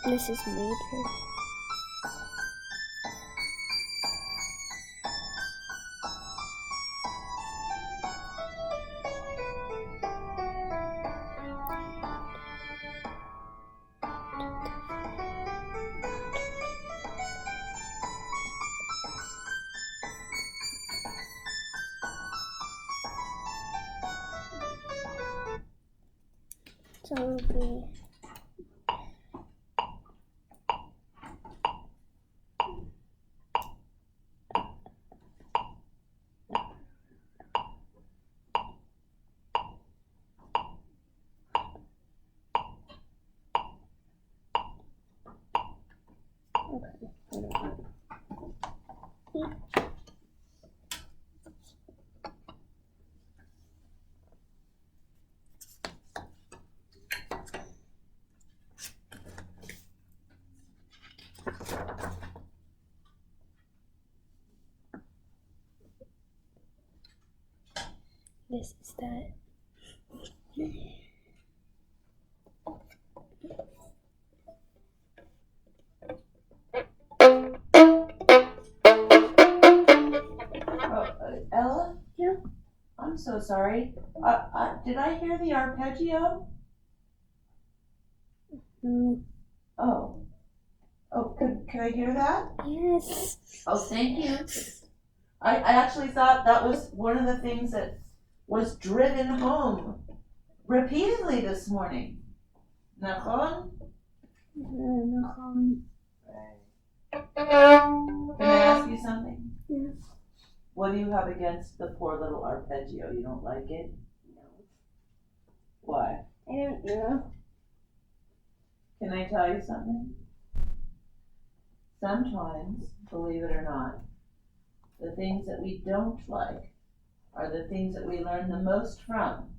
This is major. So it'll be this is that. Ella? Yeah. I'm so sorry. Did I hear the arpeggio? Oh. Oh, could I hear that? Yes. Oh, thank you. I actually thought that was one of the things that was driven home repeatedly this morning. Nachon? Nachon. Can I ask you something? Yeah. What do you have against the poor little arpeggio? You don't like it? No. Why? I don't know. Can I tell you something? Sometimes, believe it or not, the things that we don't like are the things that we learn the most from.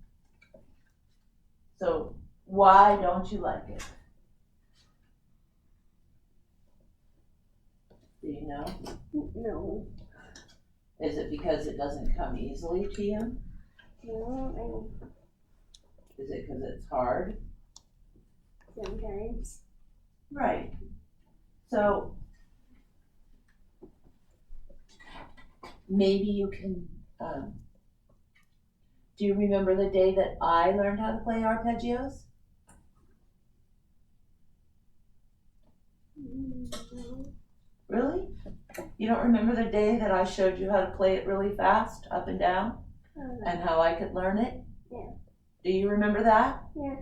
So why don't you like it? Do you know? No. Is it because it doesn't come easily to you? No, Is it because it's hard? sometimes. Right. So maybe you can, do you remember the day that I learned how to play arpeggios? No. Really? You don't remember the day that I showed you how to play it really fast, up and down, and how I could learn it? Yeah. Do you remember that? Yes.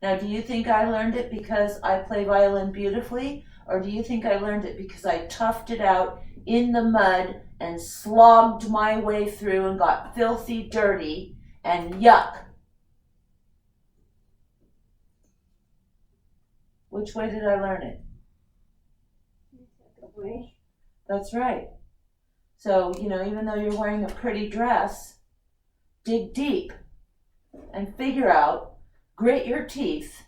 Now, do you think I learned it because I play violin beautifully, or do you think I learned it because I toughed it out in the mud and slogged my way through and got filthy dirty and yuck? Which way did I learn it? Way. That's right. So, even though you're wearing a pretty dress, dig deep and figure out, grit your teeth,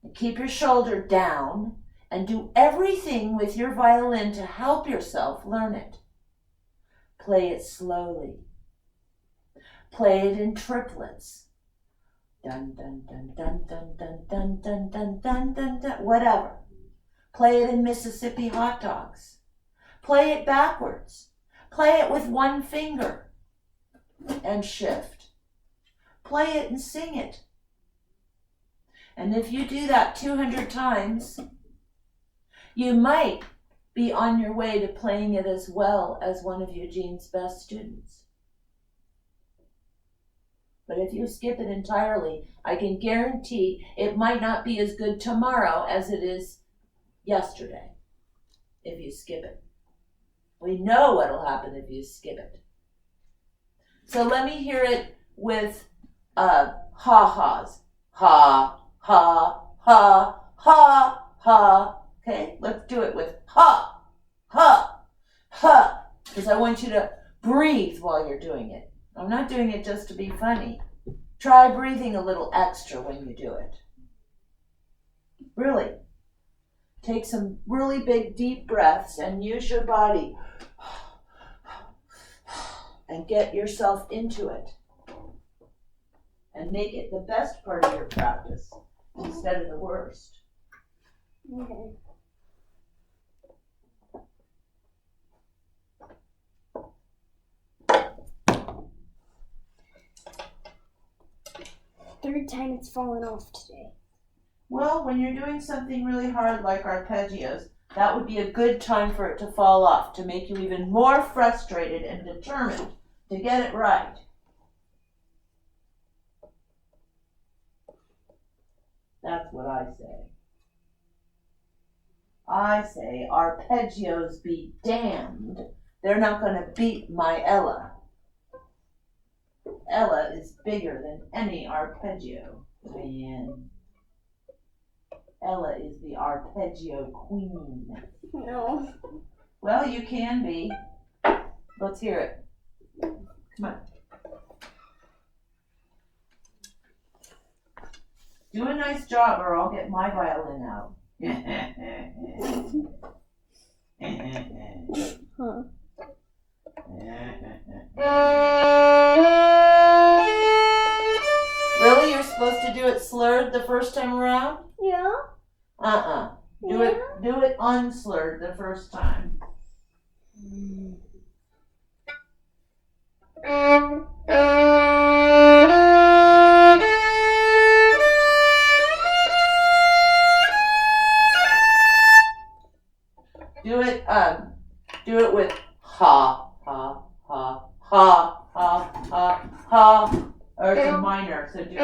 and keep your shoulder down, and do everything with your violin to help yourself learn it. Play it slowly. Play it in triplets. Dun dun dun dun dun dun dun dun dun dun dun dun, whatever. Play it in Mississippi hot dogs. Play it backwards. Play it with one finger and shift. Play it and sing it. And if you do that 200 times, you might be on your way to playing it as well as one of Eugene's best students. But if you skip it entirely, I can guarantee it might not be as good tomorrow as it is yesterday if you skip it. We know what'll happen if you skip it. So let me hear it with ha-has. Ha, ha, ha, ha, ha. Okay, let's do it with ha, ha, ha. Because I want you to breathe while you're doing it. I'm not doing it just to be funny. Try breathing a little extra when you do it. Really. Take some really big deep breaths and use your body and get yourself into it. And make it the best part of your practice instead of the worst. Okay. Third time it's fallen off today. Well, when you're doing something really hard like arpeggios, that would be a good time for it to fall off, to make you even more frustrated and determined to get it right. That's what I say. I say arpeggios be damned. They're not going to beat my Ella. Ella is bigger than any arpeggio, man. Ella is the arpeggio queen. No. Well, you can be. Let's hear it. Come on. Do a nice job or I'll get my violin out. Huh. Really? You're supposed to do it slurred the first time around? Yeah. Do it unslurred the first time. Do it with ha, ha, ha, ha, ha, ha, ha, or it's a minor, so do it.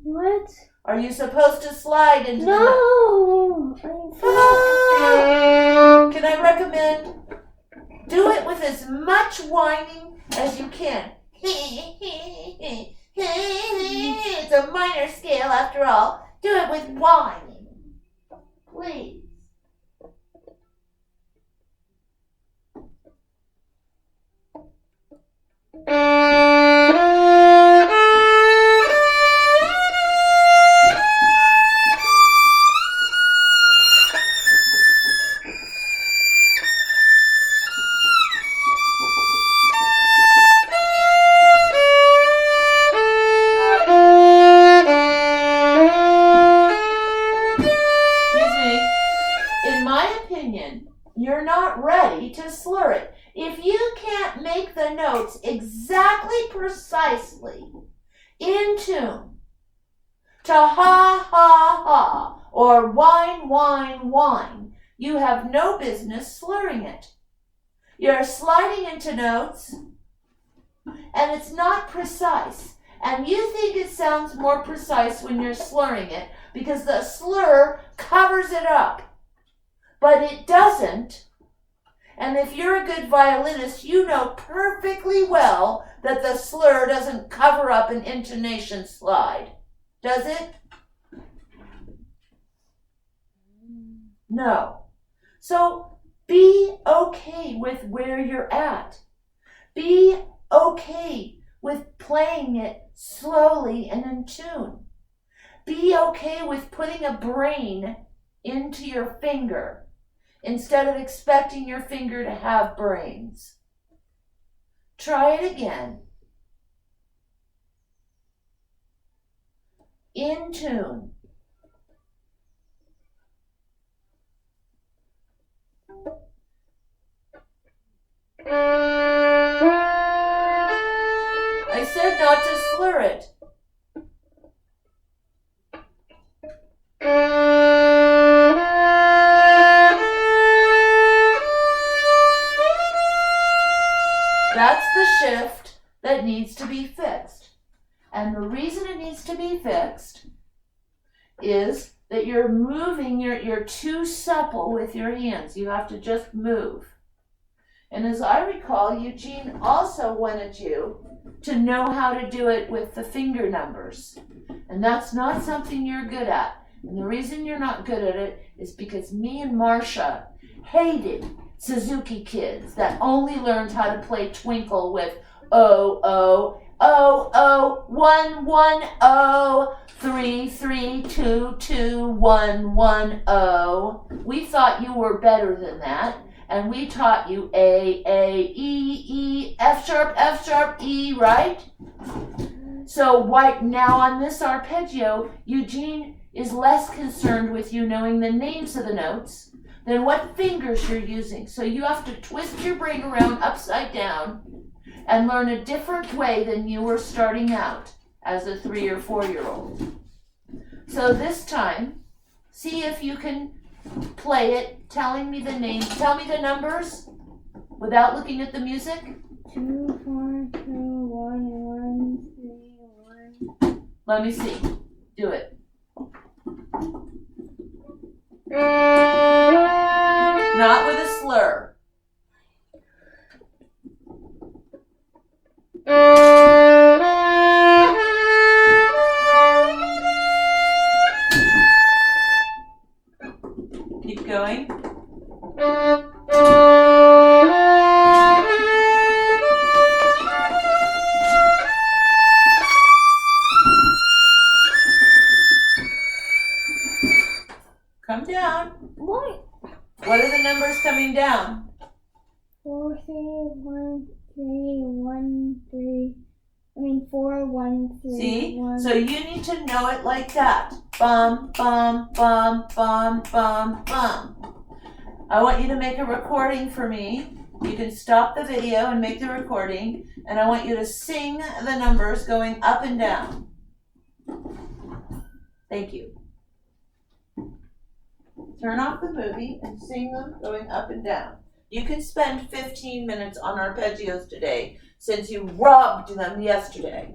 What? Are you supposed to slide into No. Can I recommend as much whining as you can. It's a minor scale after all. Do it with whining. Please. In my opinion, you're not ready to slur it. If you can't make the notes exactly precisely in tune to ha ha ha or whine whine whine, you have no business slurring it. You're sliding into notes and it's not precise. And you think it sounds more precise when you're slurring it because the slur covers it up. But it doesn't. And if you're a good violinist, you know perfectly well that the slur doesn't cover up an intonation slide. Does it? No. So be okay with where you're at. Be okay with playing it slowly and in tune. Be okay with putting a brain into your finger instead of expecting your finger to have brains. Try it again. In tune. I said not to slur it. That's the shift that needs to be fixed. And the reason it needs to be fixed is that you're moving, you're too supple with your hands. You have to just move. And as I recall, Eugene also wanted you to know how to do it with the finger numbers. And that's not something you're good at. And the reason you're not good at it is because me and Marcia hated Suzuki kids that only learned how to play Twinkle with oh, oh, oh, oh, 1, 1, oh, 3, 3, 2, 2, 1, 1, oh. We thought you were better than that. And we taught you A, E, F sharp, E, right? So right now on this arpeggio, Eugene is less concerned with you knowing the names of the notes than what fingers you're using. So you have to twist your brain around upside down and learn a different way than you were starting out as a 3 or 4-year-old. So this time, see if you can play it, telling me the name. Tell me the numbers without looking at the music. 2, 4, 2, 1, 1, 3, 1. Let me see. Do it. Not with a slur. Keep going. Come down. What? What are the numbers coming down? 4, 3, 1, 3, 1, 3. 4, 1, 3. See? 1. So you need to know it like that. Bum, bum, bum, bum, bum, bum. I want you to make a recording for me. You can stop the video and make the recording. And I want you to sing the numbers going up and down. Thank you. Turn off the movie and sing them going up and down. You can spend 15 minutes on arpeggios today since you robbed them yesterday.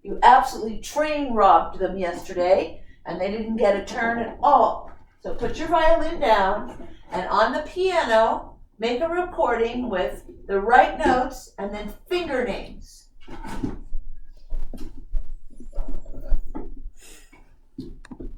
You absolutely train robbed them yesterday and they didn't get a turn at all. So put your violin down and on the piano, make a recording with the right notes and then finger names.